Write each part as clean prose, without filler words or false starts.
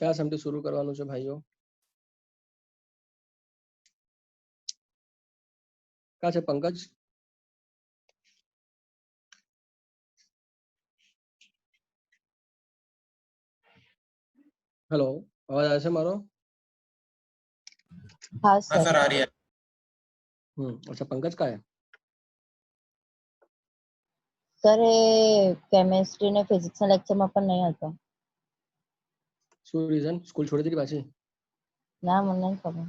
क्या समझे शुरू करवानो छे भाईओ? क्या छे पंकज? हेलो, आवाज आवे छे मारो? हाँ हाँ सर। सर आ रही है। अच्छा पंकज का है? सर એ કેમેસ્ટ્રી ને ફિઝિક્સ ના લેક્ચરમાં પણ નહીં હતો. શું રીઝન? સ્કૂલ છોડી દીધી પાછી? ના મને નહીં ખબર.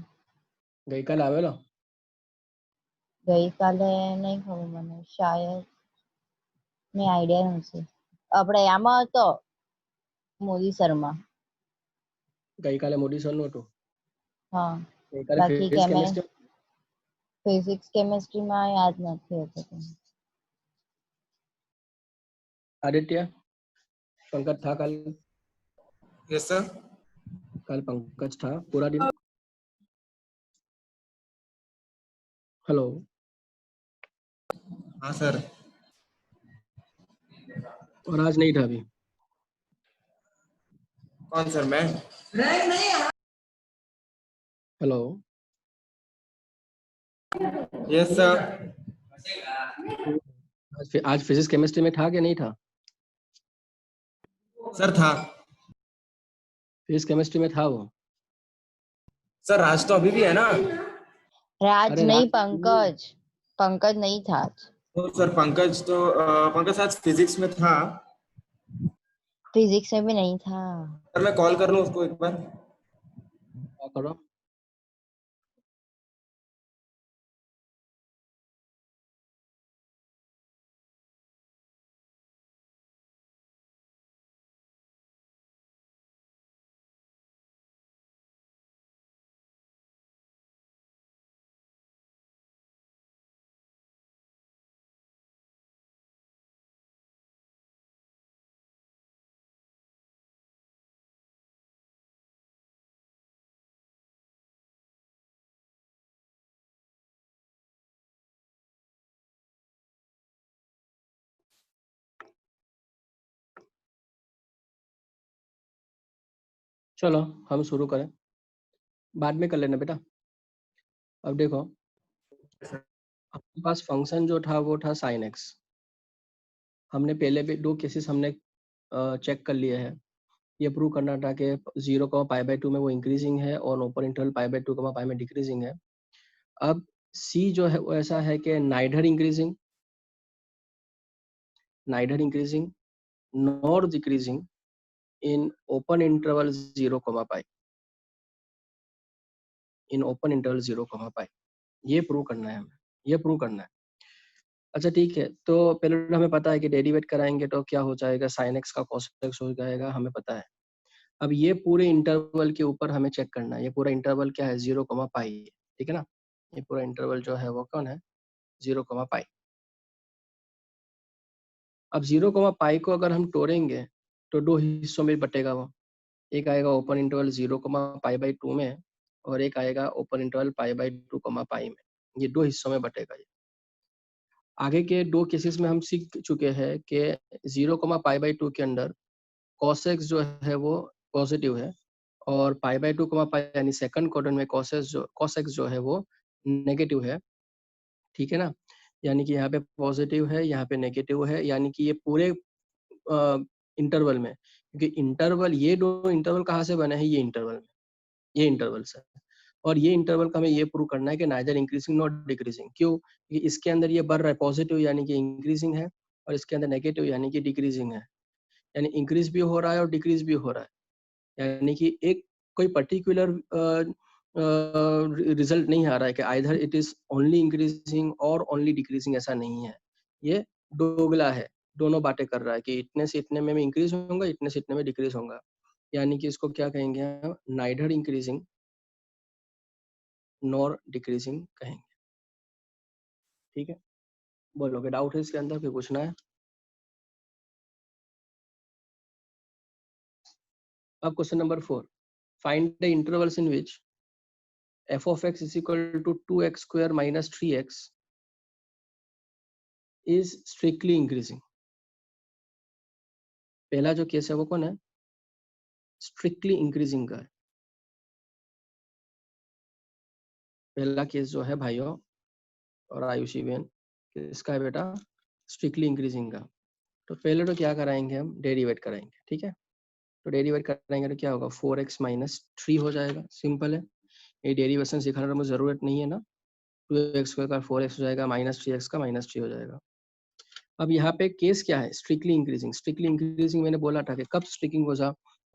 ગઈકાલે આવેલો? ગઈકાલે નહીં ખબર મને, શાયદ મેં આઈડિયા નથી. આપણે આમાં હતો મોદી સરમાં. ગઈકાલે મોદી સર નું હતું. હા ગઈકાલે બાકી ફિઝિક્સ કેમેસ્ટ્રી ફિઝિક્સ કેમેસ્ટ્રીમાં યાદ નથી હોતું. आदित्य पंकज था कल? Yes sir. कल पंकज था पूरा दिन? हेलो हाँ सर। और आज नहीं था अभी? कौन सर? मैं। Hello yes sir. आज फिजिक्स केमिस्ट्री में था कि नहीं था? सर था। फिजिक्स केमिस्ट्री में था वो? सर राज तो अभी भी है ना? राज अरे नहीं, राज पंकज. पंकज नहीं था आज. तो सर पंकज आज फिजिक्स में था। फिजिक्स में भी नहीं था. सर मैं कॉल कर लूँ उसको एक बार। क्या करो? चलो हम शुरू करें, बाद में कर लेना बेटा। अब देखो आपके पास फंक्शन जो था वो था sin x। हमने पहले भी 2 केसेस हमने चेक कर लिए हैं। ये प्रूव करना था कि 0,π/2 में वो इंक्रीजिंग है और ओपन इंटरवल π/2, π में डिक्रीजिंग है। अब c जो है वो ऐसा है कि neither increasing nor decreasing in open interval 0,π, in open interval 0,π। ये प्रूव करना है हमें, ये प्रूव करना है। अच्छा ठीक है, तो पहले हमें पता है कि डेरिवेट कराएंगे तो क्या हो जाएगा, sin x का cos x हो जाएगा, हमें पता है। अब ये पूरे इंटरवल के ऊपर हमें चेक करना है। ये पूरा इंटरवल क्या है, 0,π, ठीक है ना। ये पूरा इंटरवल जो है वो कौन है, 0,π। अब 0,π को अगर हम तोड़ेंगे तो 2 हिस्सों में बटेगा वो। एक आएगा ओपन इंटरवल 0,π/2 में और एक आएगा ओपन इंटरवल π/2, π में। ये 2 हिस्सों में बटेगा ये। आगे के 2 केसेस में हम सीख चुके हैं कि 0,π/2 के अंदर cos x जो है वो पॉजिटिव है और π/2, π यानी सेकंड क्वाड्रेंट में cos x जो है वो नेगेटिव है, ठीक है ना। यानी कि यहाँ पे पॉजिटिव है, यहाँ पे नेगेटिव है, यानी कि ये पूरे इंटरवल में, क्योंकि इंटरवल, ये 2 इंटरवल कहाँ से बने हैं, ये इंटरवल में, ये इंटरवल से। और ये इंटरवल का हमें ये प्रूव करना है कि नाइदर इंक्रीजिंग नॉट डिक्रीजिंग। क्यों? क्योंकि इसके अंदर ये बढ़ रहा है, पॉजिटिव यानी कि इंक्रीजिंग है, और इसके अंदर नेगेटिव यानी कि डिक्रीजिंग है। यानी इंक्रीज भी हो रहा है और डिक्रीज भी हो रहा है। यानी कि एक कोई पर्टिकुलर रिजल्ट नहीं आ रहा है कि either it is only increasing और ओनली डिक्रीजिंग, ऐसा नहीं है। ये दोगला है, दोनों बातें कर रहा है कि इतने से इतने में इंक्रीज होगा, इतने से इतने में डिक्रीज होगा। यानी कि इसको क्या कहेंगे हम, नाइदर इंक्रीजिंग नॉर डिक्रीजिंग कहेंगे, ठीक है। बोलोगे डाउट है इसके अंदर, फिर पूछना है। अब question number 4, find the intervals in which f of x is equal to 2x square minus 3x is strictly increasing। पहला जो केस है वो कौन है, स्ट्रिक्टली इंक्रीजिंग का है। पहला केस जो है भाइयों और आयुषी बहन, किसका है बेटा? स्ट्रिक्टली इंक्रीजिंग का। तो पहले तो क्या कराएंगे हम? डेरिवेट कराएंगे, ठीक है। तो डेरिवेट करेंगे तो क्या होगा? 4x माइनस 3 हो जाएगा, सिंपल है। ये डेरिवेशन सिखाने की मुझे जरूरत नहीं है ना। 2x का 4x हो जाएगा, माइनस 3x का माइनस 3 हो जाएगा। अब यहाँ पे केस क्या है? Strictly increasing. स्ट्रिक्टली इंक्रीजिंग मैंने बोला था कि कब स्ट्रिकिंग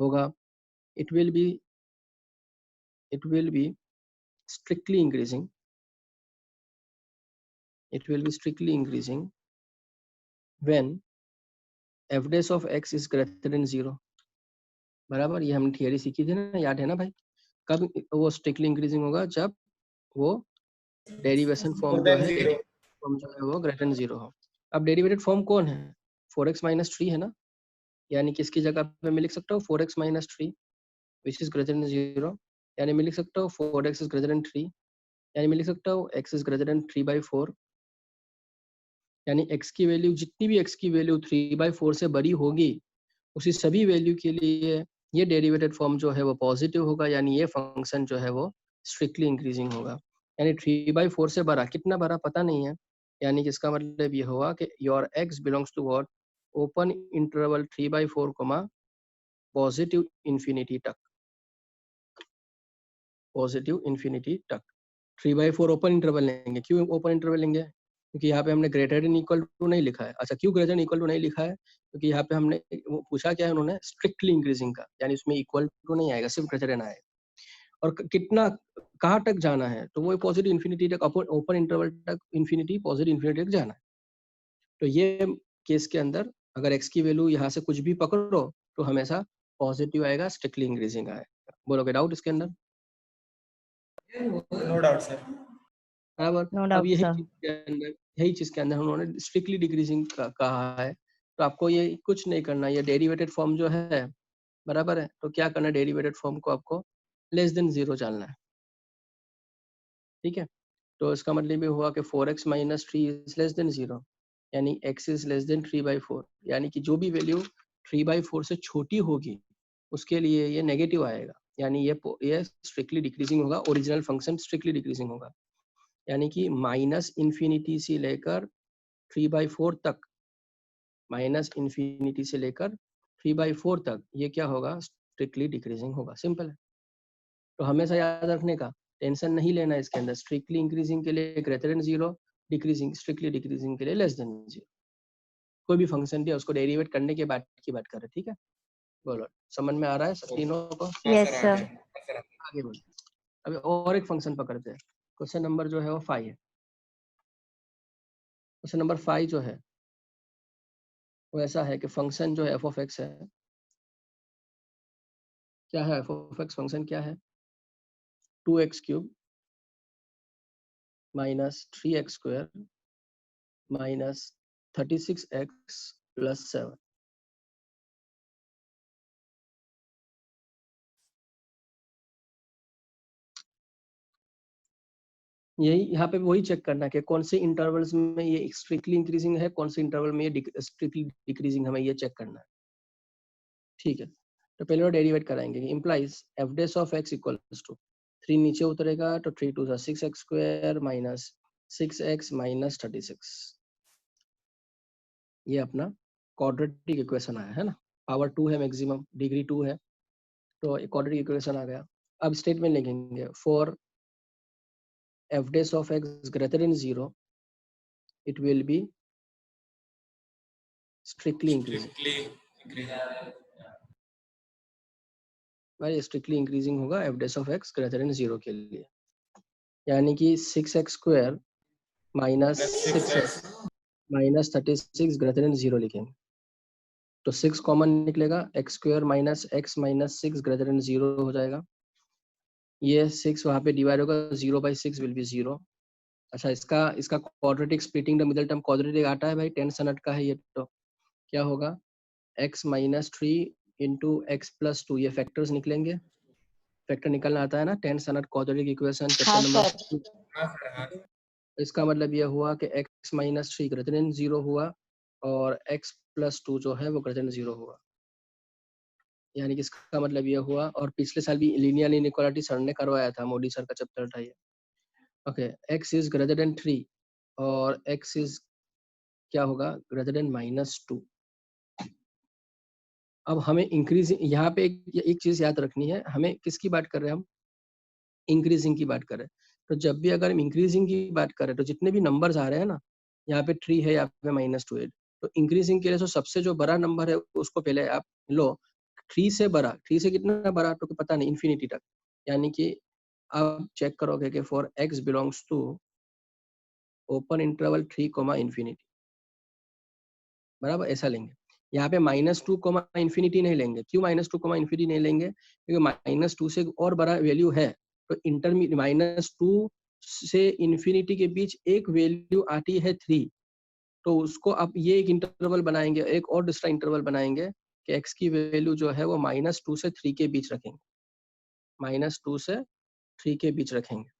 होगा? It will be strictly increasing. It will be strictly increasing when f dash of x is greater than 0. बराबर, ये हमने थियरी सीखी थी ना, याद है ना भाई? कब वो स्ट्रिक्टली इंक्रीजिंग होगा? जब वो डेरिवेशन फॉर्म जो है वो ग्रेटर देन 0 हो। अब डेरिवेटेड फॉर्म कौन है? 4x माइनस 3 है ना, यानी किसकी जगह पे मैं लिख सकता हूँ 4x minus 3 which is greater than 0, यानी मैं लिख सकता हूँ 4x इज ग्रेटर देन 3, यानी मैं लिख सकता हूँ x इज ग्रेटर देन 3/4, यानी x की वैल्यू, जितनी भी x की वैल्यू 3/4 से बड़ी होगी उसी सभी वैल्यू के लिए ये डेरिवेटेड फॉर्म जो है वो पॉजिटिव होगा, यानी ये फंक्शन जो है वो स्ट्रिक्टली इंक्रीजिंग होगा। यानी 3/4 से बड़ा, कितना बड़ा पता नहीं है, यानी कि इसका मतलब ये हुआ कि your x belongs to what? Open interval 3/4 positive infinity तक, पॉजिटिव इन्फिनिटी तक। 3/4 ओपन इंटरवल लेंगे। क्यों ओपन इंटरवल लेंगे? क्योंकि यहाँ पे हमने ग्रेटर देन इक्वल टू नहीं लिखा है। अच्छा, क्यों ग्रेटर देन इक्वल टू नहीं लिखा है? क्योंकि यहाँ पे हमने वो पूछा क्या है उन्होंने? स्ट्रिक्टली इंक्रीजिंग का, यानी उसमें इक्वल टू नहीं आएगा, सिर्फ ग्रेटर देन आएगा। और कितना, कहाँ तक जाना है? तो वो पॉजिटिव इन्फिनिटी तक, ओपन इंटरवल तक इन्फिनिटी, पॉजिटिव इन्फिनिटी तक जाना है। तो ये केस के अंदर अगर एक्स की वैल्यू यहाँ से कुछ भी पकड़ो तो हमेशा पॉजिटिव आएगा, स्ट्रिक्टली इंक्रीजिंग आएगा। बोलोगे डाउट इसके अंदर? No doubt sir. बराबर। नो अब डाउट यही सर। चीज के अंदर, यही चीज के अंदर उन्होंने स्ट्रिक्टली डिक्रीजिंग कहा है। तो आपको ये कुछ नहीं करना, ये डेरिवेटेड फॉर्म जो है, बराबर है, तो क्या करना है? डेरिवेटेड फॉर्म को आपको लेस देन 0 डालना है, ठीक है। तो इसका मतलब ये हुआ कि 4x minus 3 is less than 0, यानी x इज लेस देन 3/4, यानी कि जो भी वैल्यू 3/4 से छोटी होगी उसके लिए ये नेगेटिव आएगा, यानी ये स्ट्रिक्टली डिक्रीजिंग होगा, ओरिजिनल फंक्शन स्ट्रिक्टली डिक्रीजिंग होगा। यानी कि माइनस इन्फिनिटी से लेकर 3/4 तक, माइनस इन्फिनिटी से लेकर 3/4 तक ये क्या होगा? स्ट्रिक्टली डिक्रीजिंग होगा, सिंपल है। तो हमेशा याद रखने का, टेंशन नहीं लेना इसके अंदर। स्ट्रिक्टली इंक्रीजिंग के लिए greater than 0, decreasing, strictly decreasing के लिए लेस देन 0। कोई भी फंक्शन दिया उसको डेरिवेट करने के बाद की बात कर रहे, ठीक है। बोलो, समझ में आ रहा है सब तीनों को? Yes sir. आगे बोलो। अभी और एक फंक्शन पकड़ते हैं। क्वेश्चन नंबर जो है वो 5 है। क्वेश्चन नंबर 5 जो है वो ऐसा है कि फंक्शन जो है एफ ऑफ एक्स है, क्या है? एफ ऑफ एक्स फंक्शन क्या है? 2x³ minus 3x² minus 36x plus 7। यही यहाँ पे वही चेक करना कि कौन से इंटरवल्स में ये स्ट्रिक्टली इंक्रीजिंग है, कौन से इंटरवल में ये स्ट्रिक्टली डिक्रीजिंग, हमें ये चेक करना है, ठीक है। तो पहले डेरिवेट कराएंगे, implies f dash of x equals to 3 नीचे उतरेगा तो 3 2 6x² माइनस 6x माइनस 36। ये अपना क्वाड्रेटिक इक्वेशन आया है ना, पावर 2 है, मैक्सिमम डिग्री 2 है, तो क्वाड्रेटिक इक्वेशन आ गया। अब स्टेटमेंट लिखेंगे, for f dash of x greater than 0 it will be strictly increasing, भाई स्ट्रिक्टली इंक्रीजिंग होगा f dash of x greater than 0 के लिए, यानी कि 6x² minus 6x minus 36 greater than 0 लिखेंगे। तो 6 कॉमन निकलेगा, x² minus x minus 6 greater than 0 हो जाएगा। ये 6 वहाँ पे डिवाइड होगा, 0/6 विल बी 0। अच्छा, इसका quadratic splitting the middle term quadratic आता है भाई, 10 सनट का है ये। तो क्या होगा? x minus 3 into x plus 2, ये फैक्टर्स निकलेंगे, फैक्टर निकलना आता है ना, 10 सनट क्वाड्रेटिक इक्वेशन हाँ चैप्टर सर। नंबर। इसका मतलब यह हुआ कि x माइनस 3 ग्रेटर देन 0 हुआ और x प्लस 2 जो है वो ग्रेटर देन 0 हुआ। यानी कि इसका मतलब ये हुआ, और पिछले साल भी लीनियर इनइक्वालिटी सर ने करवाया था, मोदी सर का चैप्टर था ये। Okay, x is greater than 3 और x इज क्या होगा, ग्रेटर देन -2। अब हमें इंक्रीजिंग, यहाँ पे एक चीज याद रखनी है, हमें किसकी बात कर रहे हैं हम, इंक्रीजिंग की बात कर रहे हैं। तो जब भी अगर हम इंक्रीजिंग की बात करें तो जितने भी नंबर्स आ रहे हैं ना, यहाँ पे 3 है, यहाँ पे -2 है, तो इंक्रीजिंग के लिए तो सबसे जो बड़ा नंबर है उसको पहले आप लो, 3 से बड़ा, 3 से कितना बड़ा तो पता नहीं, इन्फिनिटी तक, यानी कि आप चेक करोगे कि for x belongs to open interval 3 comma infinity, बराबर ऐसा लेंगे। यहाँ पे -2 कोमा इन्फिनिटी नहीं लेंगे। क्यों -2 कोमा इन्फिनिटी नहीं लेंगे, क्योंकि -2 से और बड़ा वैल्यू है, तो इंटरमीडिएट -2 से इन्फिनिटी के बीच एक वैल्यू आती है 3, तो उसको आप ये एक इंटरवल बनाएंगे, एक और दूसरा इंटरवल बनाएंगे कि x की वैल्यू जो है वो -2 से 3 के बीच रखेंगे, -2 से 3 के बीच रखेंगे,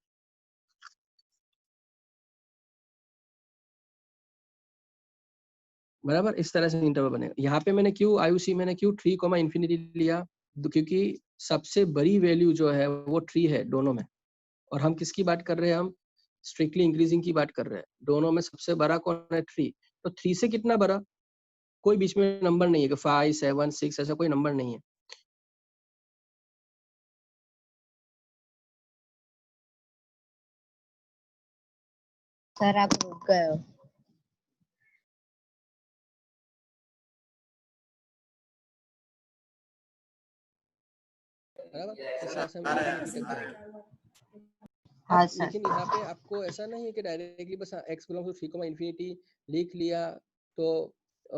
बराबर। इस तरह से इंटरवल बनेगा। यहाँ पे मैंने क्यों आयुषी, मैंने क्यों 3 कोमा इन्फिनिटी लिया, क्योंकि सबसे बड़ी वैल्यू जो है वो 3 है दोनों में, और हम किसकी बात कर रहे हैं, हम स्ट्रिक्टली इंक्रीजिंग की बात कर रहे हैं। दोनों में सबसे बड़ा कौन है, 3, तो 3 से कितना बड़ा, कोई बीच में नंबर नहीं है कि 5, 7, 6 ऐसा कोई नंबर नहीं है। सर आप रुक गए हो। बराबर, इस तरह से हम इन्फिनिटी तक जाएंगे। हाँ अब सर। लेकिन यहाँ पे आपको ऐसा नहीं है कि डायरेक्टली बस x belong to 3 comma infinity लिख लिया, तो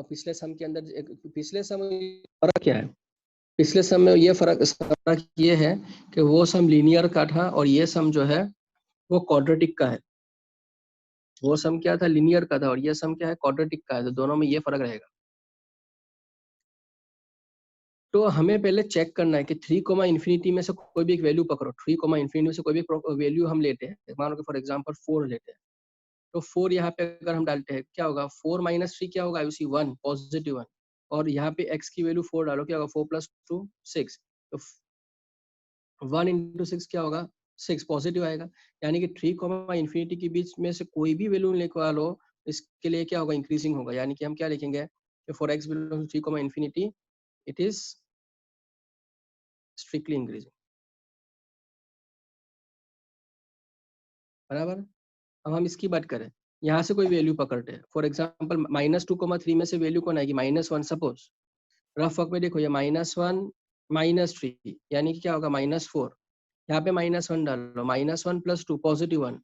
पिछले सम के अंदर पिछले सम फर्क क्या है, पिछले सम में ये फर्क ये है कि वो सम लीनियर का था और ये सम जो है वो क्वाड्रेटिक का है। वो सम क्या था, लीनियर का था, और ये सम क्या है, क्वाड्रेटिक का है, तो दोनों में ये फर्क रहेगा। तो हमें पहले चेक करना है कि 3 कोमा इन्फिनिटी में से कोई भी एक वैल्यू पकड़ो, 3 कोमा इन्फिनिटी में से कोई भी एक वैल्यू हम लेते हैं, मान लो कि फॉर एग्जांपल 4 लेते हैं, तो 4 यहाँ पे अगर हम डालते हैं क्या होगा, 4 - 3 क्या होगा, उसी 1 पॉजिटिव 1, और यहाँ पे x की वैल्यू 4 डालो, क्या होगा, 4 + 2 6, तो 1 × 6 क्या होगा, 6 पॉजिटिव आएगा। यानी कि 3 कोमा इन्फिनिटी के बीच में से कोई भी वैल्यू निकलवा लो, इसके लिए क्या होगा, इंक्रीजिंग होगा। यानी कि हम क्या लिखेंगे कि for x belongs to 3 comma infinity it is strictly increasing, बराबर। अब हम इसकी बात करें, यहाँ से कोई वैल्यू पकड़ते हैं, फॉर एग्जाम्पल -2, 3 में से वैल्यू कौन आएगी, -1, सपोज रफ वर्क में देखो, ये -1 -3 यानी कि क्या होगा, -4, यहाँ पे -1 डालो, -1 + 2 +1,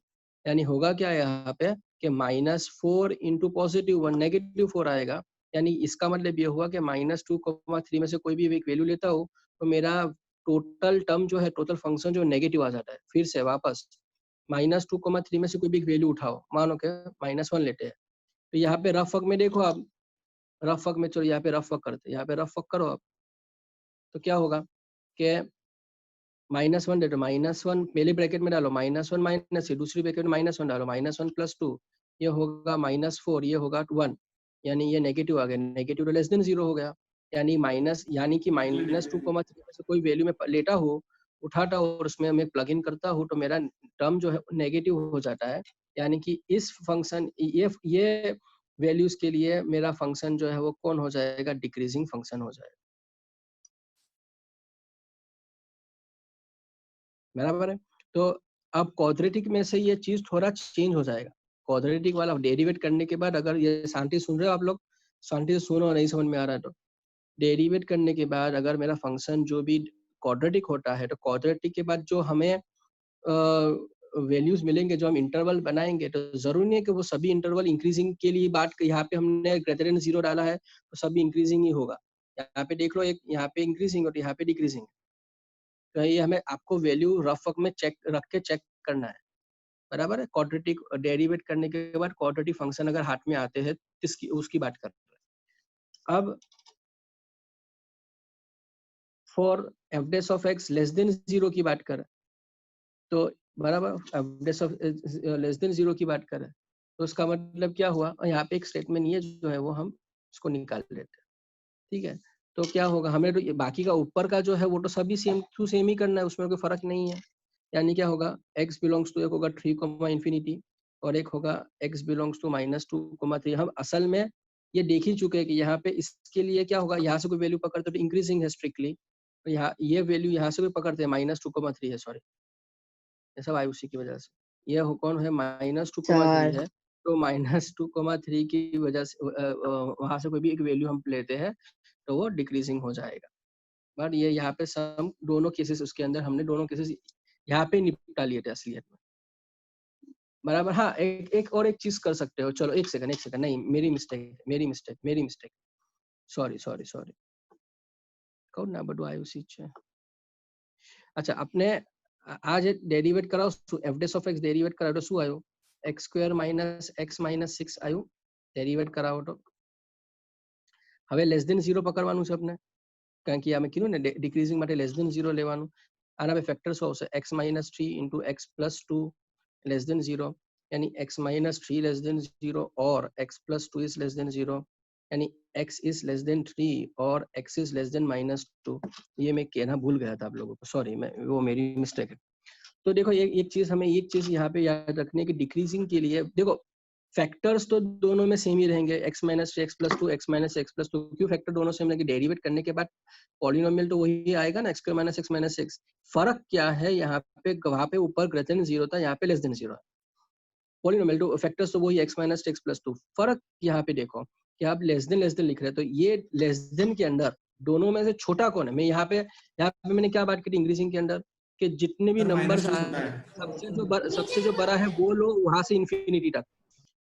यानी होगा क्या यहाँ पे कि -4 × +1 -4 आएगा। यानी इसका मतलब ये हुआ कि -2, 3 में से कोई भी एक वैल्यू लेता हूँ तो मेरा टोटल टर्म जो है, टोटल फंक्शन जो नेगेटिव आ जाता है। फिर से वापस -2, 3 में से कोई भी एक वैल्यू उठाओ, मानो के -1 लेते हैं, तो यहाँ पे रफ वर्क में देखो आप, रफ वर्क में चलो यहाँ पे रफ वर्क करते हैं, यहाँ पे रफ वर्क करो आप, तो क्या होगा कि -1 दे दो, -1 पहले ब्रैकेट में डालो, -1 - 3, दूसरी ब्रैकेट में -1 डालो, -1 + 2, ये होगा -4, ये होगा 1, यानी ये नेगेटिव आ गया, नेगेटिव लेस देन 0 हो गया। यानी माइनस, यानी कि -2, 3 में से कोई वैल्यू मैं लेता हूँ, उठाता हूँ और उसमें मैं प्लग इन करता हूँ, तो मेरा टर्म जो है नेगेटिव हो जाता है। यानी कि इस फंक्शन, ये वैल्यूज के लिए मेरा फंक्शन जो है वो कौन हो जाएगा, डिक्रीजिंग फंक्शन हो जाएगा, बराबर है। तो अब क्वाड्रेटिक में से ये चीज थोड़ा चेंज हो जाएगा। क्वाड्रेटिक वाला डेरिवेट करने के बाद, अगर ये शांति सुन रहे हो आप लोग, शांति से सुनो, नहीं समझ में आ रहा है तो, डेरिवेट करने के बाद अगर मेरा फंक्शन जो भी क्वाड्रेटिक होता है, तो क्वाड्रेटिक के बाद जो हमें वैल्यूज मिलेंगे, जो हम इंटरवल बनाएंगे, तो जरूरी नहीं है कि वो सभी इंटरवल इंक्रीजिंग के लिए बात, यहाँ पे हमने ग्रेटर देन 0 डाला है तो सभी इंक्रीजिंग ही होगा। यहाँ पे देख लो, एक यहाँ पे इंक्रीजिंग और यहाँ पे डिक्रीजिंग, तो ये हमें आपको वैल्यू रफ वर्क में चेक रख के चेक करना है, बराबर है। क्वाड्रेटिक डेरिवेट करने के बाद क्वाड्रेटिक फंक्शन अगर हाथ में आते हैं, इसकी उसकी बात कर रहे हैं। अब for F dash of x less than 0 की बात करें, तो बराबर F dash of less than 0 की बात करें, तो उसका मतलब क्या हुआ, यहाँ पे एक स्टेटमेंट ये जो है वो हम उसको निकाल लेते हैं, ठीक है। तो क्या होगा, हमें तो बाकी का ऊपर का जो है वो तो सभी सेम टू सेम ही करना है, उसमें कोई फर्क नहीं है। यानी क्या होगा, x बिलोंग्स टू एक होगा 3, और एक होगा x बिलोंग्स टू -2, 3। हम असल में ये देख ही चुके हैं कि यहाँ पे इसके लिए क्या होगा, यहाँ से कोई वैल्यू पकड़ते तो इंक्रीजिंग है स्ट्रिक्टली, तो यहाँ ये वैल्यू यहाँ से भी पकड़ते हैं -2, 3 है, सॉरी ये सब आयुषी की वजह से, ये कौन है -2, 3 है, तो -2, 3 की वजह से वहां से कोई भी एक वैल्यू हम लेते हैं तो वो डिक्रीजिंग हो जाएगा। बट ये यहाँ पे सम दोनों केसेस उसके अंदर हमने दोनों केसेस यहाँ पे निपटा लिए थे असलियत में, बराबर। हाँ, एक और एक चीज कर सकते हो, चलो एक सेकंड, नहीं मेरी मिस्टेक, सॉरी कौन ना बडू आयुषी છે। अच्छा, अपने आज डेरिवेट कराओ, f dash of x derivative कराओ तो શું આવ્યું, x² - x - 6 આવ્યું, डेरिवेट कराओ તો હવે લેસ ધેન 0 પકડવાનું છે આપણે, કારણ કે અમે કીધું ને ડિક્રીઝિંગ માટે લેસ ધેન 0 લેવાનું। આના બે ફેક્ટર શું આવશે, x - 3 * x + 2 લેસ ધેન 0, यानी x - 3 लेस देन 0 और x + 2 इज लेस देन 0, यानी x इज लेस देन 3 और x इज लेस देन -2। ये मैं कहना भूल गया था आप लोगों को, सॉरी, वो मेरी मिस्टेक है। तो देखो एक चीज हमें एक चीज यहाँ पे याद रखने की, डिक्रीजिंग के लिए देखो फैक्टर्स तो दोनों में सेम ही रहेंगे, x - 3 x + 2 x - x + 2, क्यों फैक्टर दोनों सेम रहेंगे, डेरिवेट करने के बाद पॉलिनोमियल तो वही आएगा ना, x² - x - 6। फर्क क्या है, यहाँ पे वहां पे ऊपर ग्रेटर देन 0 था, यहाँ पे लेस देन 0 है। पॉलिनोमियल तो फैक्टर्स तो वही x - x + 2, फर्क यहाँ पे देखो कि आप लेस देन लिख रहे हैं, तो ये लेस देन के अंदर दोनों में से छोटा कौन है। मैं यहाँ पे मैंने क्या बात की थी इंक्रीजिंग के अंदर, कि जितने भी नंबर्स आए सबसे जो बड़ा है वो लो वहां से इंफिनिटी तक।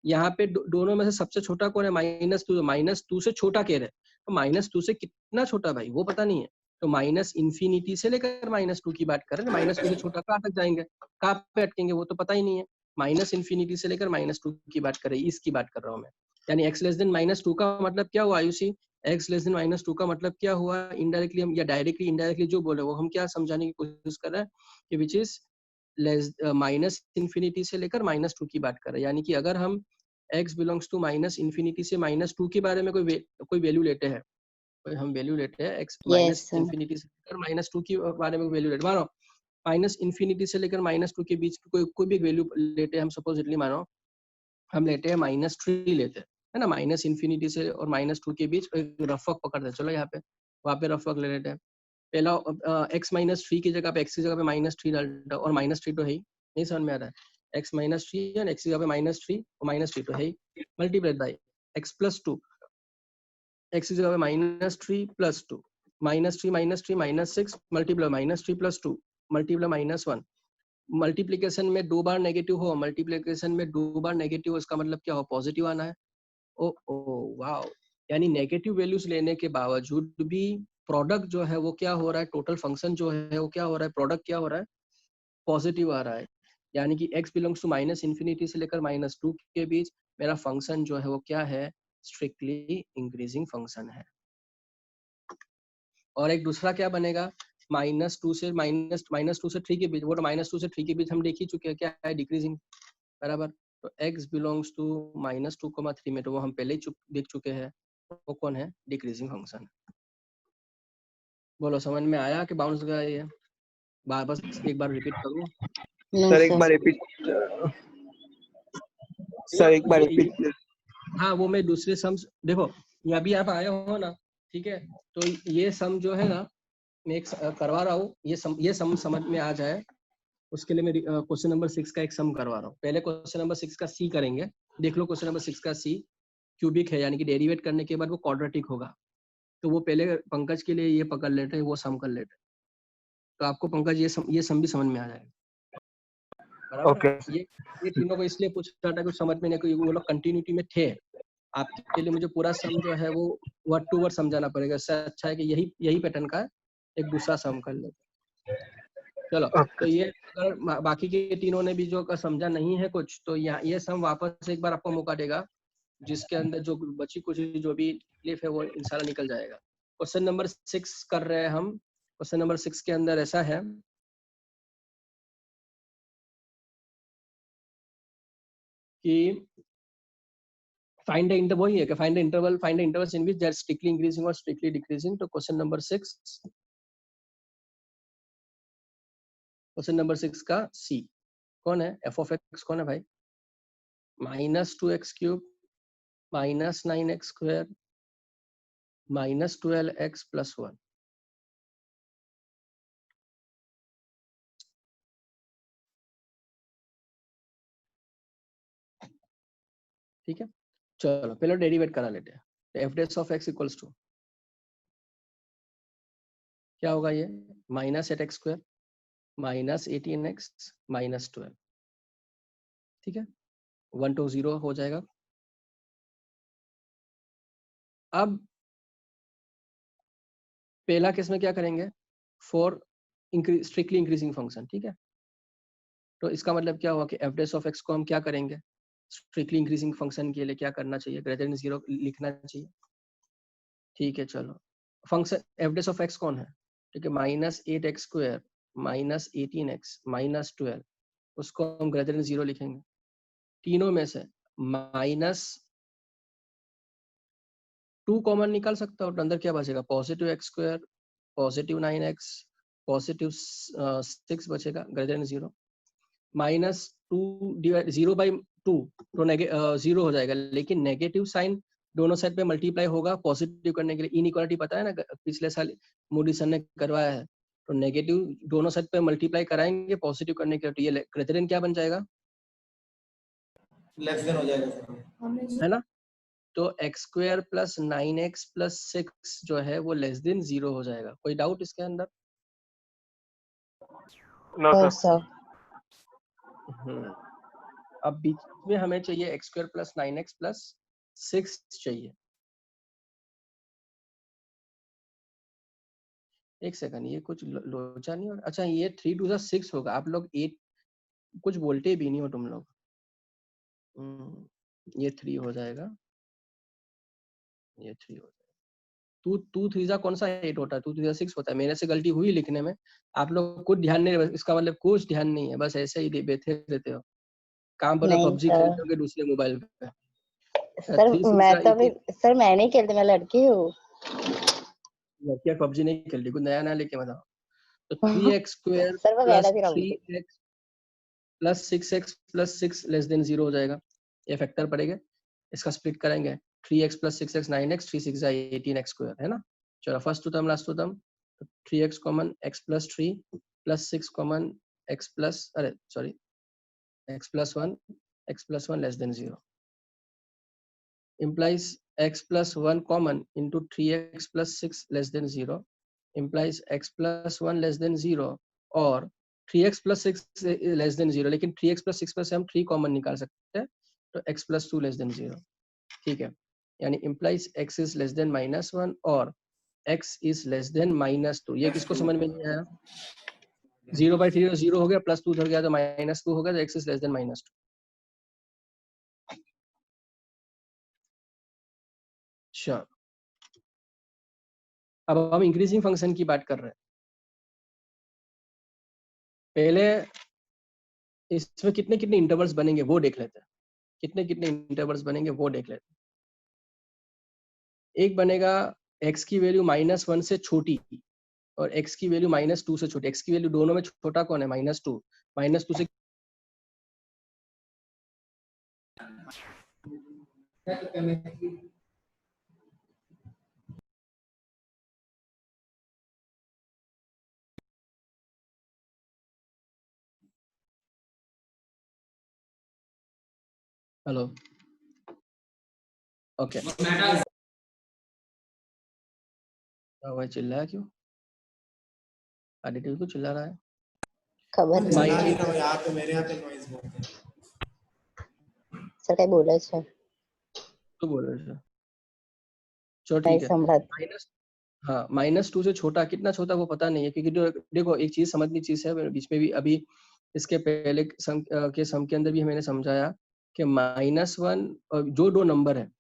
यहाँ पे दोनों में से सबसे छोटा कौन है, -2 से छोटा कह रहे हैं, तो -2 से कितना छोटा भाई वो पता नहीं है, तो -इंफिनिटी से लेकर -2 की बात कर रहे हैं, -2 से छोटा कहाँ तक जाएंगे, कहाँ पे अटकेंगे वो तो पता ही नहीं है। -इंफिनिटी से लेकर -2 की बात कर रहे हैं, इसकी बात कर रहा हूँ मैं। यानी x लेस देन -2 का मतलब क्या हुआ आयुषी, x लेस देन -2 का मतलब क्या हुआ, इनडायरेक्टली हम या डायरेक्टली इनडायरेक्टली जो बोले वो हम क्या समझाने की कोशिश कर रहे हैं कि विच इज -इंफिनिटी से लेकर -2 की बात कर रहे हैं। यानी कि अगर हम x बिलोंग्स टू -इंफिनिटी से -2 के बारे में कोई वैल्यू लेते हैं, कोई हम वैल्यू लेते हैं x यस -इंफिनिटी से लेकर -2 के बारे में वैल्यू लेते, मानो -इंफिनिटी से लेकर -2 के बीच कोई भी वैल्यू लेते हैं हम, सपोजिटली मानो हम लेते हैं -3 लेते हैं, है ना, -इंफिनिटी से और -2 के बीच एक रफ वर्क पकड़ते हैं, चलो यहाँ पे वहाँ पे रफ वर्क ले लेते हैं। पहला x - 3 की जगह पे x की जगह पे -3 डालता और -3 तो है ही, नहीं समझ में आ रहा है, x - 3 और x की जगह पे -3 और -3 तो है ही, मल्टीप्लाइड बाय x + 2, x की जगह पे -3 + 2, -3 - 6 मल्टीप्लाई -3 + 2 मल्टीप्लाई -1। मल्टीप्लिकेशन में 2 बार नेगेटिव हो, मल्टीप्लिकेशन में 2 बार नेगेटिव हो, इसका मतलब क्या हो, पॉजिटिव आना है। ओ ओ वाओ, यानी नेगेटिव वैल्यूज लेने के बावजूद भी प्रोडक्ट जो है वो क्या हो रहा है, टोटल फंक्शन जो है वो क्या हो रहा है, प्रोडक्ट क्या हो रहा है, पॉजिटिव आ रहा है। यानी कि x बिलोंग्स टू -इंफिनिटी से लेकर -2 के बीच मेरा फंक्शन जो है वो क्या है, स्ट्रिक्टली इंक्रीजिंग फंक्शन है। और एक दूसरा क्या बनेगा, -2 से -3 के बीच, वो तो -2 से 3 के बीच हम देख ही चुके हैं क्या है, डिक्रीजिंग, बराबर। तो x बिलोंग्स टू -2, 3 में तो वो हम पहले ही देख चुके हैं, वो कौन है, डिक्रीजिंग फंक्शन। बोलो समझ में आया कि बाउंस गया ये, बस एक बार रिपीट करूं। नो सर एक बार रिपीट, सर एक बार रिपीट। हाँ, वो मैं दूसरे सम्स देखो, ये अभी आप आए हो ना, ठीक है, तो ये सम जो है ना मैं एक करवा रहा हूँ, ये सम समझ में आ जाए उसके लिए मैं क्वेश्चन नंबर 6 का एक सम करवा रहा हूँ। पहले क्वेश्चन नंबर 6 का सी करेंगे, देख लो क्वेश्चन नंबर 6 का सी क्यूबिक है, यानी कि डेरिवेट करने के बाद वो क्वाड्रेटिक होगा, तो वो पहले पंकज के लिए ये पकड़ लेते हैं, वो सम कर लेते हैं, तो आपको पंकज ये सम भी समझ में आ जाएगा, बराबर। ओके ये तीनों को इसलिए पूछ रहा था कुछ समझ में नहीं, क्योंकि वो लोग कंटिन्यूटी में थे, आपके लिए मुझे पूरा सम जो है वो वर्ड टू वर्ड समझाना पड़ेगा, इससे अच्छा है कि यही पैटर्न का एक दूसरा सम कर लेते। चलो, तो ये अगर बाकी के तीनों ने भी जो समझा नहीं है कुछ, तो यहाँ ये सम वापस एक बार आपको मौका देगा, जिसके अंदर जो बची कुछ जो भी तकलीफ है वो इंशाल्लाह निकल जाएगा। क्वेश्चन नंबर 6 कर रहे हैं हम। क्वेश्चन नंबर 6 के अंदर ऐसा है कि फाइंड द इंटर वही है कि find the intervals in which they are strictly increasing और स्ट्रिक्टली डिक्रीजिंग। तो क्वेश्चन नंबर 6 का सी कौन है? एफ ऑफ एक्स कौन है भाई? -2x³ -9x² -12x + 1। ठीक है, चलो पहले डेरिवेट करा लेते हैं। तो f dash of x equals to क्या होगा? ये -8x² -18x -12। ठीक है, 1 to 0 हो जाएगा। अब पहला केस में क्या करेंगे? For strictly increasing function. ठीक है, तो इसका मतलब क्या हुआ कि एफ डैश ऑफ एक्स को हम क्या करेंगे? स्ट्रिक्टली इंक्रीजिंग फंक्शन के लिए क्या करना चाहिए? ग्रेटर देन 0 लिखना चाहिए। ठीक है, चलो function F dash of x कौन है? ठीक है, -8x² -18x -12, उसको हम ग्रेटर देन 0 लिखेंगे। तीनों में से -2 कॉमन निकाल सकता हूँ, तो अंदर क्या बचेगा? +x², +9x, +6 बचेगा ग्रेटर देन 0। -2 डिवाइड 0/2 तो 0 हो जाएगा, लेकिन नेगेटिव साइन दोनों साइड पे मल्टीप्लाई होगा पॉजिटिव करने के लिए। इनइक्वालिटी पता है ना, पिछले साल मूडी सर ने करवाया है। तो नेगेटिव दोनों साइड पे मल्टीप्लाई कराएंगे पॉजिटिव करने के लिए, तो ये ग्रेटर देन क्या बन जाएगा? लेस देन हो जाएगा सर, है ना? तो x² + 9x + 6 जो है वो लेस देन 0 हो जाएगा। कोई डाउट इसके अंदर? No no sir. सर। अब बीच में हमें चाहिए x² + 9x + 6 चाहिए। एक सेकंड, ये कुछ लोचा नहीं हो रहा? अच्छा, ये 3 2 6 होगा। आप लोग 8 कुछ बोलते भी नहीं हो तुम लोग। ये 3 हो जाएगा, ये 3 हो जाएगा। 2 3 कौन सा 8 होता है? 2 3 6 होता है। मेरे से गलती हुई लिखने में, आप लोग कुछ ध्यान नहीं, इसका मतलब कुछ ध्यान नहीं है, बस ऐसे ही बैठे रहते हो। काम पर तो नहीं पबजी सर। खेलते होगे दूसरे मोबाइल पे। सर 3 मैं 6 तो अभी सर मैं नहीं खेलती, मैं लड़की हूँ। लड़कियां पबजी नहीं खेलती, कुछ नया नया लेके बताओ। तो 3x² सर मैं + वैसे ही रहूंगी। 3x + 6x + 6 लेस देन 0 हो जाएगा। ये फैक्टर पड़ेगा, इसका स्प्लिट करेंगे। 3x + 6x 9x, 3 6 18x², है ना? चलो first two term last two term, 3x common, x + 3 + 6 common, x + अरे sorry x + 1, x + 1 less than 0 implies x + 1 common into 3x + 6 less than 0 implies x + 1 less than 0 और 3x + 6 less than 0, लेकिन 3x + 6 में से हम 3 common निकाल सकते हैं, तो x + 2 less than 0। ठीक है, यानी implies x is less than -1 और x is less than -2। ये किसको समझ में नहीं आया? 0/3 0 हो गया, +2 उधर गया तो -2 हो गया, तो x is less than -2। अच्छा, अब हम इंक्रीजिंग फंक्शन की बात कर रहे हैं। पहले इसमें कितने कितने इंटरवल्स बनेंगे वो देख लेते हैं। कितने कितने इंटरवल्स बनेंगे वो देख लेते हैं। एक बनेगा x की वैल्यू -1 से छोटी और x की वैल्यू -2 से छोटी। x की वैल्यू दोनों में छोटा कौन है? -2। -2 से हेलो, ओके। भाई चिल्लाया क्यों? आदित्य क्यों चिल्ला रहा है? खबर चिल्ला नहीं नहीं रहा हूं, यहाँ पे मेरे यहाँ पे नॉइज बहुत है। सर कहीं बोले छे तो बोल रहे थे, चलो नहीं ठीक है। संभळत। माइनस हाँ, -2 से छोटा, कितना छोटा वो पता नहीं है, क्योंकि देखो एक चीज समझनी चीज है, बीच में भी अभी इसके पहले के सम के अंदर भी मैंने समझाया कि -1 जो दो नंबर है,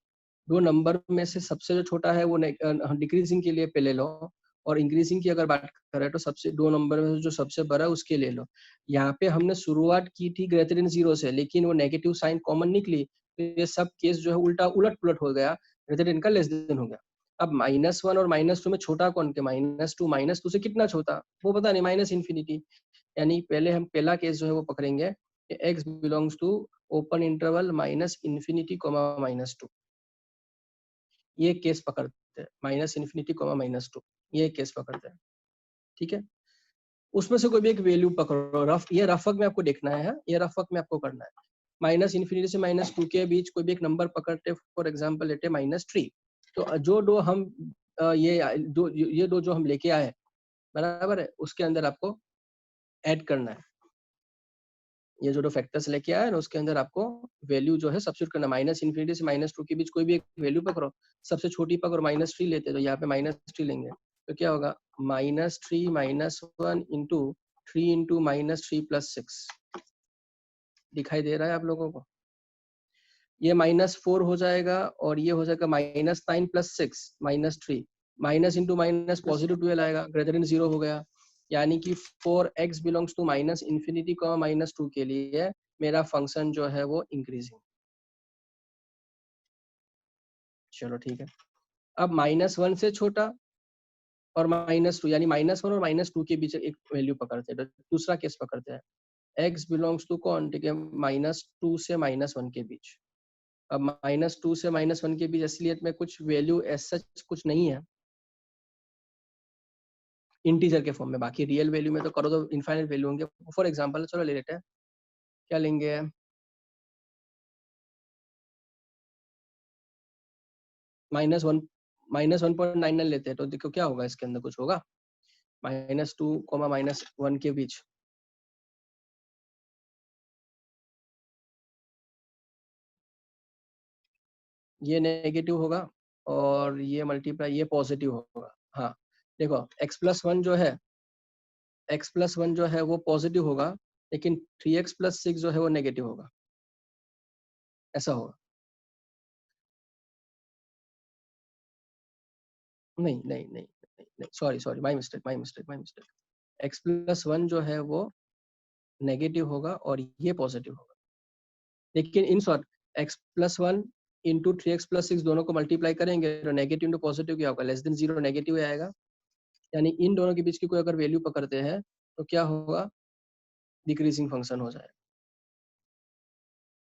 दो नंबर में से सबसे जो छोटा है वो डिक्रीजिंग के लिए पे ले लो, और इंक्रीजिंग की अगर बात करें तो सबसे दो नंबर में जो सबसे बड़ा है उसके ले लो। यहाँ पे हमने शुरुआत की थी ग्रेटर देन 0 से, लेकिन वो नेगेटिव साइन कॉमन निकली, तो ये सब केस जो है उल्टा उलट पुलट हो गया, रिजल्ट इनका लेस देन हो गया। अब -1 और -2 में छोटा कौन के, -2 से कितना छोटा वो पता नहीं, माइनस इन्फिनिटी। यानी पहले हम पहला केस जो है वो पकड़ेंगे कि x belongs to open interval -infinity, -2, ये केस पकड़ते हैं, -इन्फिनिटी, -2, ये केस पकड़ते हैं, ठीक है। उसमें से कोई भी एक वैल्यू पकड़ो, ये रफ वर्क में आपको देखना है, ये रफ वर्क में आपको करना है। -इन्फिनिटी से -2 के बीच कोई भी एक नंबर पकड़ते, फॉर एग्जांपल लेते -3। तो जो दो हम ये दो जो हम लेके आए, बराबर है, उसके अंदर आपको ऐड करना है। ये जो दो फैक्टर्स लेके आए ना, उसके अंदर आपको वैल्यू जो है सब्स्टिट्यूट करना। -इन्फिनिटी से -2 के बीच कोई भी एक वैल्यू पकड़ो, सबसे छोटी पकड़ो, -3 लेते, तो यहाँ पे -3 लेंगे, तो क्या होगा, -3 -1 इंटू 3 इंटू -3 + 6। दिखाई दे रहा है आप लोगों को? ये -4 हो जाएगा और ये हो जाएगा -9 + 6 -3, माइनस इंटू माइनस पॉजिटिव 12 आएगा, ग्रेटर देन 0 हो गया। यानी कि for x belongs to -infinity, -2 के लिए मेरा फंक्शन जो है वो इंक्रीजिंग। चलो ठीक है। अब -1 से छोटा और -2, यानी -1 और -2 के बीच एक वैल्यू पकड़ते हैं, तो दूसरा केस पकड़ते हैं, x बिलोंग्स टू कौन, ठीक है, -2 से -1 के बीच। अब -2 से -1 के बीच असलियत में कुछ वैल्यू एज सच कुछ नहीं है, इंटीजर के फॉर्म में। बाकी रियल वैल्यू में तो करो तो इनफाइनाइट वैल्यू होंगे। फॉर एग्जांपल चलो ले लेते हैं, क्या लेंगे, -1 -1.99 लेते हैं, तो देखो क्या होगा, इसके अंदर कुछ होगा, -2, -1 के बीच। ये नेगेटिव होगा और ये मल्टीप्लाई, ये पॉजिटिव होगा। हाँ देखो, x+1 जो है, x+1 जो है वो पॉजिटिव होगा, लेकिन 3x + 6 जो है वो नेगेटिव होगा, ऐसा होगा। नहीं नहीं नहीं नहीं, सॉरी, माय मिस्टेक। x+1 जो है वो नेगेटिव होगा और ये पॉजिटिव होगा, लेकिन in short x+1 into 3x + 6 दोनों को मल्टीप्लाई करेंगे तो नेगेटिव इंटू पॉजिटिव क्या होगा, लेस देन 0 नेगेटिव आएगा। यानी इन दोनों के बीच की कोई अगर वैल्यू पकड़ते हैं तो क्या होगा, डिक्रीजिंग फंक्शन हो जाएगा।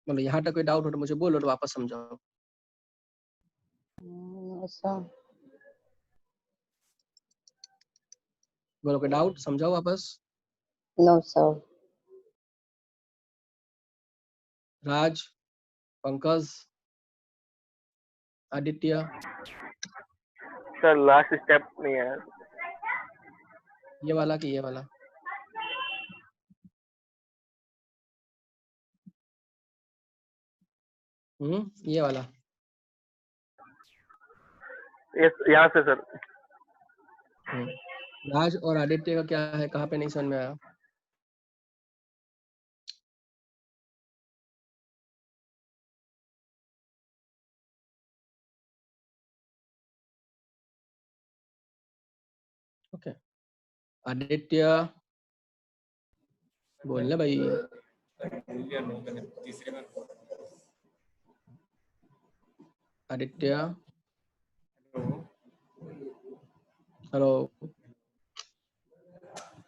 मतलब यहाँ तक कोई डाउट हो तो मुझे बोलो, तो वापस समझाओ। ऐसा बोलो कोई डाउट, समझाओ वापस। No sir. Raj, Pankaj, Aditya, sir last step नहीं है। ये वाला कि ये वाला, ये वाला, यहाँ से सर। राज और आदित्य का क्या है, कहाँ पे नहीं समझ में आया? ओके, आदित्य बोलना भाई। आदित्य, हेलो।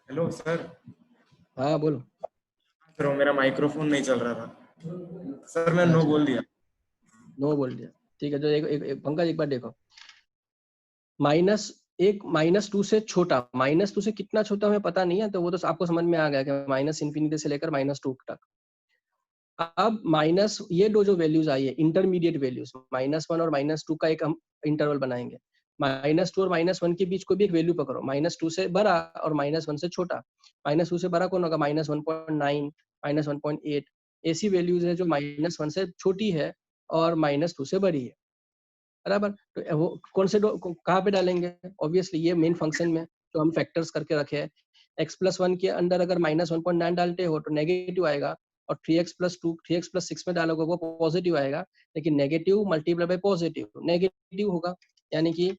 Hello sir. हाँ बोलो। सर वो मेरा माइक्रोफोन नहीं चल रहा था सर, मैं नो बोल दिया। नो बोल दिया, ठीक है। तो एक पंकज एक बार देखो, -2 से छोटा, -2 से कितना छोटा हमें पता नहीं है, तो वो तो आपको समझ में आ गया कि -इन्फिनिटी से लेकर -2 तक। अब माइनस ये दो जो वैल्यूज आई है, इंटरमीडिएट वैल्यूज, -1 और -2 का एक हम इंटरवल बनाएंगे। -2 और -1 के बीच कोई भी एक वैल्यू पकड़ो, -2 से बड़ा और -1 से छोटा। -2 से बड़ा कौन होगा, -1.9, -1.8, ऐसी वैल्यूज है जो -1 से छोटी है और -2 से बड़ी है, बराबर। तो वो कौन से कहाँ पे डालेंगे, ऑब्वियसली ये मेन फंक्शन में जो हम फैक्टर्स करके रखे हैं। x+1 के अंदर अगर -1.9 डालते हो तो नेगेटिव आएगा, और 3x+2 3x+6 में डालोगे वो पॉजिटिव आएगा, लेकिन negative multiply by positive negative होगा। यानी कि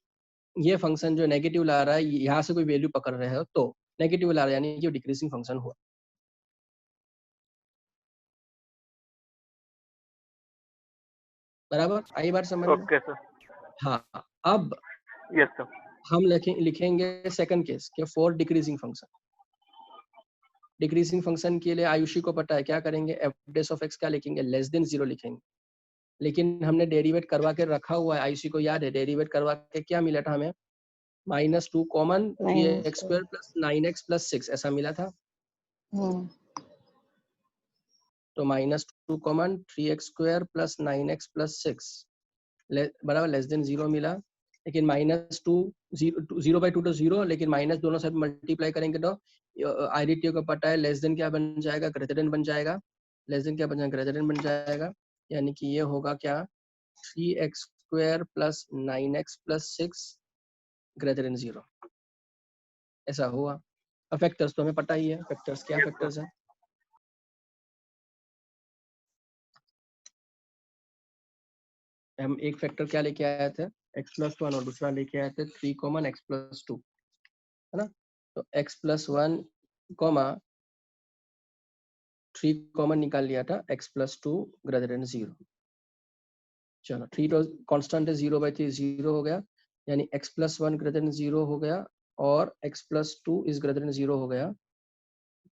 ये फंक्शन जो नेगेटिव ला रहा है, यहाँ से कोई वैल्यू पकड़ रहे हो तो नेगेटिव ला रहा है, यानी कि डिक्रीजिंग फंक्शन हुआ। बराबर, आई बात समझ में? ओके सर, हाँ, अब यस सर, हम लिखेंगे सेकंड केस के for decreasing function. Decreasing function के लिए आयुषी को पता है क्या करेंगे, एफ डैश ऑफ एक्स क्या लिखेंगे, लेस देन 0 लिखेंगे। लेकिन हमने डेरिवेट करवा के रखा हुआ है, आयुषी को याद है डेरिवेट करवा के क्या मिला था हमें, -2 common 3x² plus 9x plus 6 ऐसा मिला था। तो -2 common 3x² plus 9x plus 6 बराबर लेस देन 0 मिला। लेकिन -2 0/2 तो 0, लेकिन माइनस दोनों साइड मल्टीप्लाई करेंगे तो आईडीटी को पता है लेस देन क्या बन जाएगा, ग्रेटर देन बन जाएगा। लेस देन क्या बन जाएगा, ग्रेटर देन बन जाएगा। यानी कि ये होगा क्या, 3x² plus 9x plus 6 greater than 0, ऐसा हुआ। अब फैक्टर्स तो हमें पता ही है, फैक्टर्स क्या Yes, फैक्टर्स है, हम एक फैक्टर क्या लेके आए थे, x+1, और दूसरा लेके आए थे 3 कॉमन x+2, है ना। तो x+1 कॉमा 3 कॉमन निकाल लिया था, x+2 ग्रेटर देन 0। चलो 3 तो कांस्टेंट है, 0/3 0 हो गया, यानी x+1 ग्रेटर देन 0 हो गया और x+2 इज ग्रेटर देन 0 हो गया,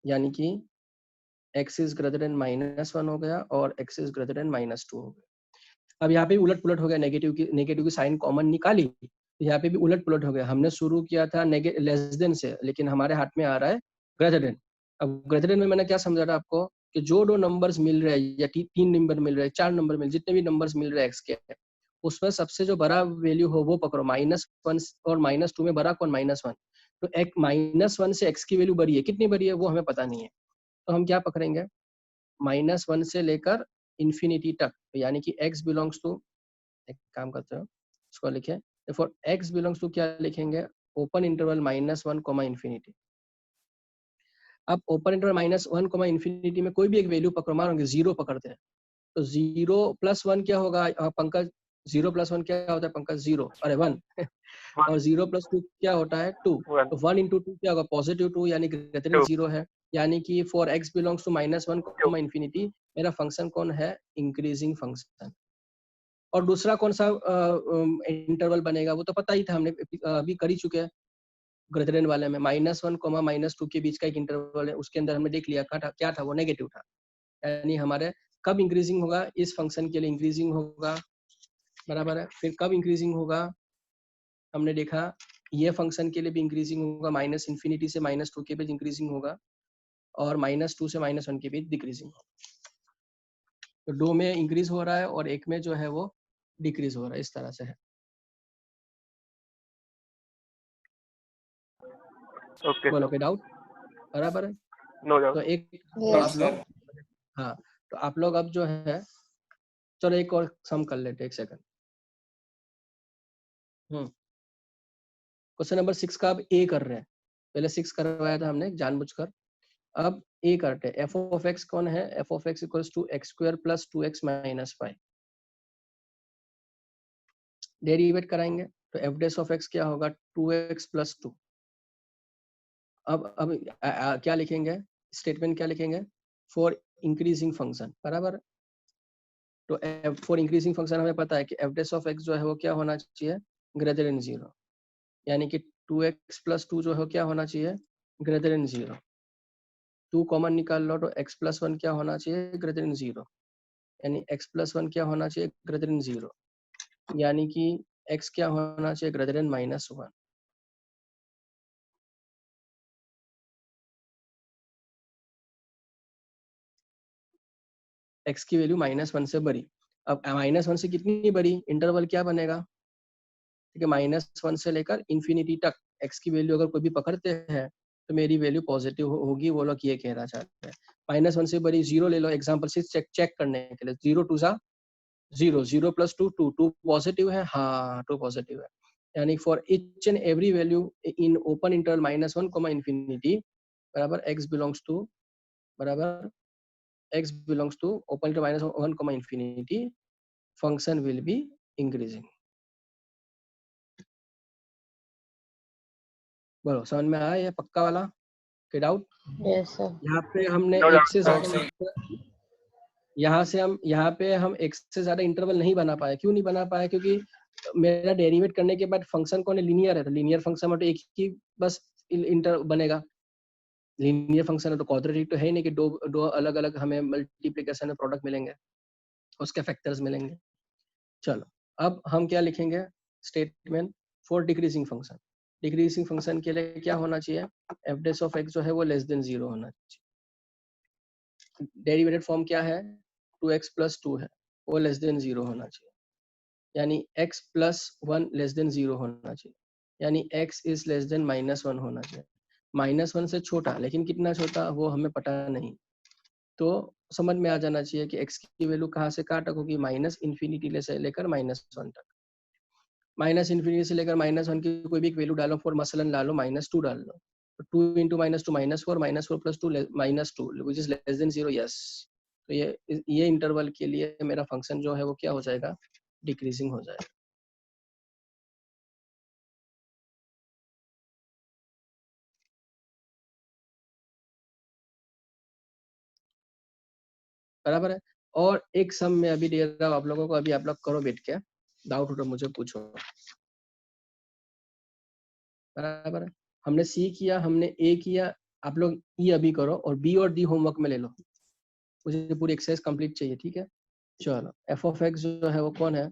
यानी कि x इज ग्रेटर देन -1 हो गया और x इज ग्रेटर देन -2 हो गया। अब यहाँ पे भी उलट पुलट हो गया, नेगेटिव की साइन कॉमन निकाली, यहाँ पे भी उलट पुलट हो गया। हमने शुरू किया था लेस देन से, लेकिन हमारे हाथ में आ रहा है ग्रेटर देन। अब ग्रेटर देन में मैंने क्या समझा था आपको कि जो दो नंबर्स मिल रहे हैं या 3 नंबर मिल रहे हैं, 4 नंबर मिल, जितने भी नंबर्स मिल रहे हैं एक्स के, उसमें सबसे जो बड़ा वैल्यू हो वो पकड़ो। -1 और -2 में बड़ा कौन, -1। तो एक -1 से एक्स की वैल्यू बड़ी है, कितनी बड़ी है वो हमें पता नहीं है, तो हम क्या पकड़ेंगे, -1 से लेकर इंफिनिटी तक, यानी कि x बिलोंग्स टू, एक काम करते हो इसको लिखे, फॉर x बिलोंग्स टू क्या लिखेंगे, ओपन इंटरवल -1 कॉमा इंफिनिटी। अब ओपन इंटरवल -1 इंफिनिटी में कोई भी एक वैल्यू पकड़ो, मारोगे 0 पकड़ते हैं, तो 0+1 क्या होगा पंकज, 0+1 क्या होता है पंकज, 0, अरे 1 और 0+2 क्या होता है 2, तो 1 × 2 क्या होगा, पॉजिटिव 2, यानी ग्रेटर देन 0 है। यानी कि for x belongs to -1 comma infinity मेरा फंक्शन कौन है, इंक्रीजिंग फंक्शन। और दूसरा कौन सा इंटरवल बनेगा वो तो पता ही था, हमने अभी कर ही चुके हैं ग्रेटर देन वाले में, -1 कॉमा -2 के बीच का एक इंटरवल है, उसके अंदर हमने देख लिया क्या था वो नेगेटिव था। यानी हमारे कब इंक्रीजिंग होगा, इस फंक्शन के लिए इंक्रीजिंग होगा, बराबर है। फिर कब इंक्रीजिंग होगा, हमने देखा ये फंक्शन के लिए भी इंक्रीजिंग होगा, -∞ से -2 के बीच इंक्रीजिंग होगा और -2 से -1 के बीच डिक्रीजिंग होगा। तो 2 में इंक्रीज हो रहा है और एक में जो है वो डिक्रीज हो रहा है, इस तरह से है। ओके बोलो सर, कोई डाउट, बराबर है। नो तो डाउट, एक तो आप लोग, हाँ तो आप लोग अब जो है, चलो एक और सम कर लेते हैं, एक सेकंड। क्वेश्चन नंबर 6 का अब ए कर रहे हैं, पहले 6 करवाया था हमने जानबूझकर, अब ए करते हैं। एफ ऑफ एक्स कौन है, f of x equals to x² plus 2x minus 5, derivate कराएंगे तो एफ डैश ऑफ एक्स क्या होगा, 2x प्लस 2। अब क्या लिखेंगे, स्टेटमेंट क्या लिखेंगे, फॉर इंक्रीजिंग फंक्शन, बराबर। तो फॉर इंक्रीजिंग फंक्शन हमें पता है कि एफ डैश ऑफ एक्स जो है वो क्या होना चाहिए, ग्रेटर देन 0, यानी कि 2x प्लस 2 जो है क्या होना चाहिए, ग्रेटर देन 0। 2 कॉमन निकाल लो तो x+1 क्या होना चाहिए, ग्रेटर देन 0, यानी x+1 क्या होना चाहिए, ग्रेटर देन 0, यानी कि x क्या होना चाहिए, ग्रेटर देन -1। x की वैल्यू -1 से बड़ी। अब -1 से कितनी बड़ी, इंटरवल क्या बनेगा, ठीक है, -1 से लेकर इंफिनिटी तक x की वैल्यू अगर कोई भी पकड़ते हैं तो मेरी वैल्यू पॉजिटिव होगी, वो लोग ये कहना चाहते हैं। -1 से बड़ी 0 ले लो एग्जांपल से चेक करने के लिए, 0 2 सा 0, 0 + 2 2, 2 पॉजिटिव है, हाँ 2 पॉजिटिव है, यानी for each and every value in open interval -1 infinity बराबर x बिलोंग्स टू, बराबर x belongs to open interval -1 infinity, function will be increasing. बोलो समझ में आया ये पक्का वाला, के डाउट। यस सर, यहाँ पे हमने No एक से doubt, ज्यादा यहाँ से हम यहाँ पे हम x से ज्यादा इंटरवल नहीं बना पाए। क्यों नहीं बना पाए? क्योंकि मेरा डेरिवेट करने के बाद फंक्शन कौन है? लीनियर है, तो लीनियर फंक्शन में तो एक ही बस इंटर बनेगा। लीनियर फंक्शन है तो क्वाड्रेटिक तो है ही नहीं कि दो अलग अलग हमें मल्टीप्लिकेशन में प्रोडक्ट मिलेंगे, उसके फैक्टर्स मिलेंगे। चलो अब हम क्या लिखेंगे? Statement for decreasing function. Decreasing function के लिए क्या होना चाहिए? एफ डैश ऑफ एक्स जो है वो लेस देन 0 होना चाहिए। डेरिवेटेड फॉर्म क्या है? 2x + 2 है, वो लेस देन 0 होना चाहिए। यानी x + 1 लेस देन 0 होना चाहिए, यानी x इज लेस देन -1 होना चाहिए। -1 से छोटा, लेकिन कितना छोटा वो हमें पता नहीं। तो समझ में आ जाना चाहिए कि x की वैल्यू कहाँ से कहाँ तक होगी? -∞ से लेकर -1 तक। -∞ से लेकर -1 की कोई भी एक वैल्यू डालो, फॉर मसलन ला लो -2 डाल लो, तो 2 × -2 -4, -4 + 2 -2 which is less than 0। Yes, तो ये इंटरवल के लिए मेरा फंक्शन जो है वो क्या हो जाएगा? डिक्रीजिंग हो जाएगा। बराबर है। और एक सम में अभी दे रहा हूँ आप लोगों को, अभी आप लोग करो बैठ के, डाउट हो तो मुझे पूछो। बराबर है। हमने सी किया, हमने ए किया, आप लोग ई अभी करो और बी और डी होमवर्क में ले लो। मुझे पूरी एक्सरसाइज कंप्लीट चाहिए, ठीक है? चलो एफ ऑफ एक्स जो है वो कौन है?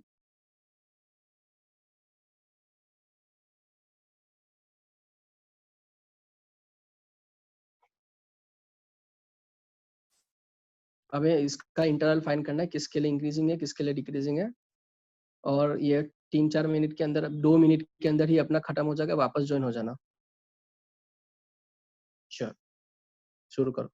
हमें इसका इंटरवल फाइंड करना है, किसके लिए इंक्रीजिंग है, किसके लिए डिक्रीजिंग है। और ये 3-4 मिनट के अंदर, 2 मिनट के अंदर ही अपना खत्म हो जाएगा, वापस ज्वाइन हो जाना। चलो शुरू करो।